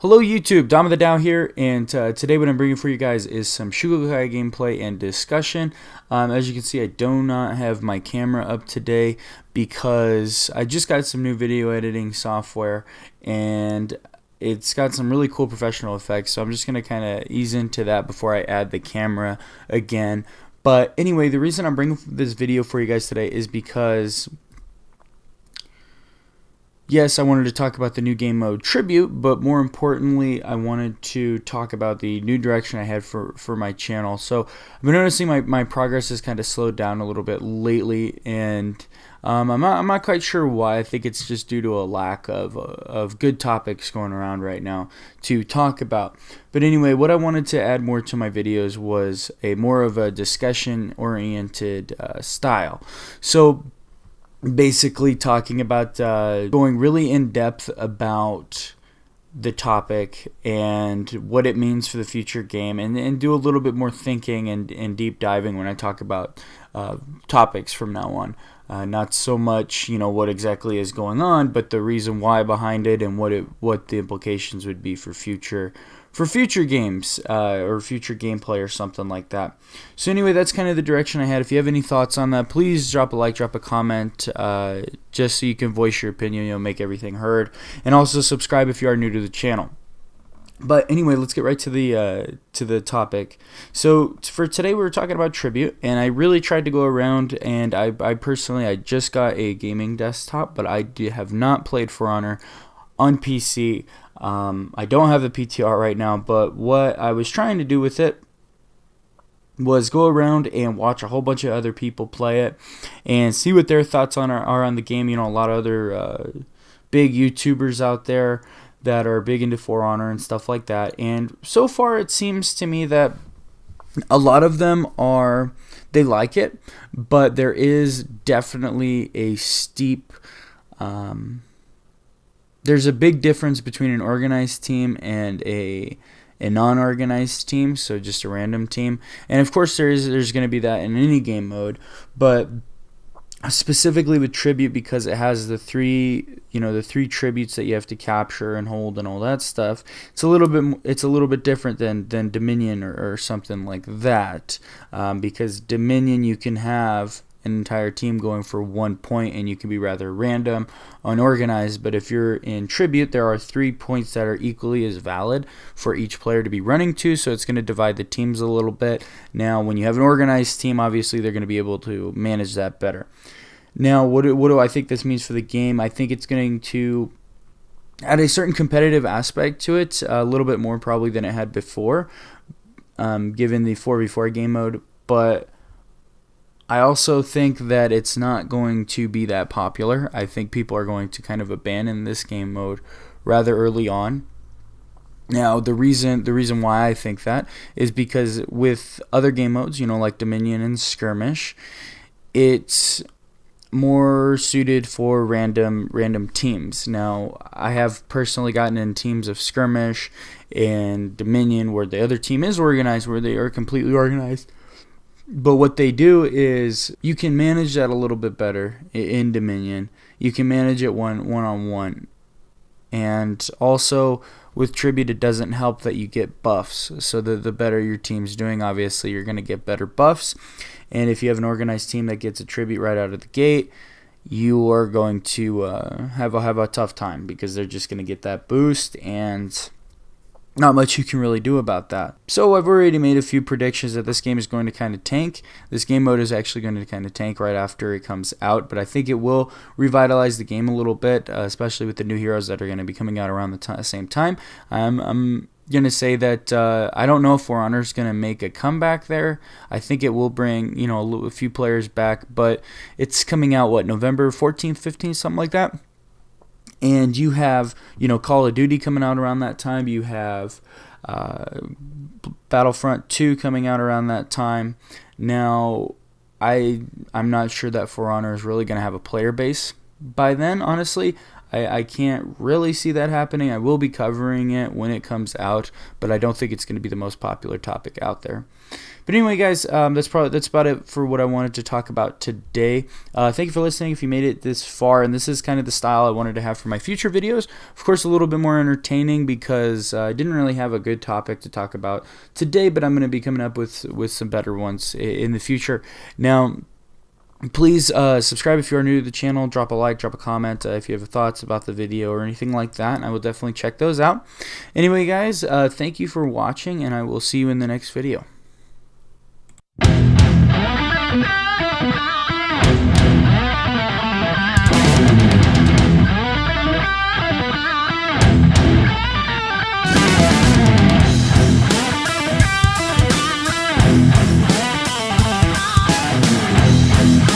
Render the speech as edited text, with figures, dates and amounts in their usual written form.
Hello YouTube, Dom of the Dow here, and today what I'm bringing for you guys is some Shugoki gameplay and discussion. As you can see, I do not have my camera up today because I just got some new video editing software, and it's got some really cool professional effects, so I'm just going to kind of ease into that before I add the camera again. But anyway, the reason I'm bringing this video for you guys today is because yes, I wanted to talk about the new game mode Tribute, but more importantly, I wanted to talk about the new direction I had for my channel. So I've been noticing my progress has kind of slowed down a little bit lately, and I'm not quite sure why. I think it's just due to a lack of good topics going around right now to talk about. But anyway, what I wanted to add more to my videos was a more of a discussion-oriented style. So basically talking about going really in depth about the topic and what it means for the future game, and do a little bit more thinking and deep diving when I talk about topics from now on. Not so much what exactly is going on, but the reason why behind it and what the implications would be for future games or future gameplay or something like that. So anyway, that's kind of the direction I had. If you have any thoughts on that, please drop a like, drop a comment, just so you can voice your opinion, make everything heard, and also subscribe if you are new to the channel. But anyway, let's get right to the topic. So for today, we were talking about Tribute, and I really tried to go around, and I personally just got a gaming desktop, but I have not played For Honor on PC. I don't have the PTR right now, but what I was trying to do with it was go around and watch a whole bunch of other people play it and see what their thoughts are on the game. A lot of other big YouTubers out there that are big into For Honor and stuff like that, and so far it seems to me that a lot of them they like it, but there is definitely a steep there's a big difference between an organized team and a non-organized team, so just a random team. And of course there's going to be that in any game mode, but specifically with Tribute, because it has the three tributes that you have to capture and hold and all that stuff. It's a little bit different than Dominion or something like that, because Dominion, you can have an entire team going for 1 point, and you can be rather random, unorganized. But if you're in Tribute, there are 3 points that are equally as valid for each player to be running to, so it's going to divide the teams a little bit. Now, when you have an organized team, obviously they're going to be able to manage that better. Now, what do I think this means for the game? I think it's going to add a certain competitive aspect to it, a little bit more probably than it had before, given the 4v4 game mode, but I also think that it's not going to be that popular. I think people are going to kind of abandon this game mode rather early on. Now, the reason why I think that is because with other game modes, like Dominion and Skirmish, it's more suited for random teams. Now, I have personally gotten in teams of Skirmish and Dominion where the other team is organized, where they are completely organized. But what they do is you can manage that a little bit better in Dominion. You can manage it one-on-one. And also with Tribute, it doesn't help that you get buffs. So the better your team's doing, obviously, you're going to get better buffs. And if you have an organized team that gets a Tribute right out of the gate, you are going to have a tough time, because they're just going to get that boost, and not much you can really do about that. So I've already made a few predictions that this game is going to kind of tank. This game mode is actually going to kind of tank right after it comes out, but I think it will revitalize the game a little bit, especially with the new heroes that are going to be coming out around the same time. I'm going to say that I don't know if For Honor is going to make a comeback there. I think it will bring a few players back, but it's coming out, November 14th, 15th, something like that. And you have, Call of Duty coming out around that time. You have Battlefront 2 coming out around that time. Now, I'm not sure that For Honor is really going to have a player base by then, honestly. I can't really see that happening. I will be covering it when it comes out, but I don't think it's going to be the most popular topic out there. But anyway, guys, that's about it for what I wanted to talk about today. Thank you for listening. If you made it this far, and this is kind of the style I wanted to have for my future videos, of course, a little bit more entertaining because I didn't really have a good topic to talk about today, but I'm going to be coming up with some better ones in the future. Now, please subscribe if you are new to the channel. Drop a like, drop a comment if you have thoughts about the video or anything like that, and I will definitely check those out. Anyway, guys, thank you for watching, and I will see you in the next video.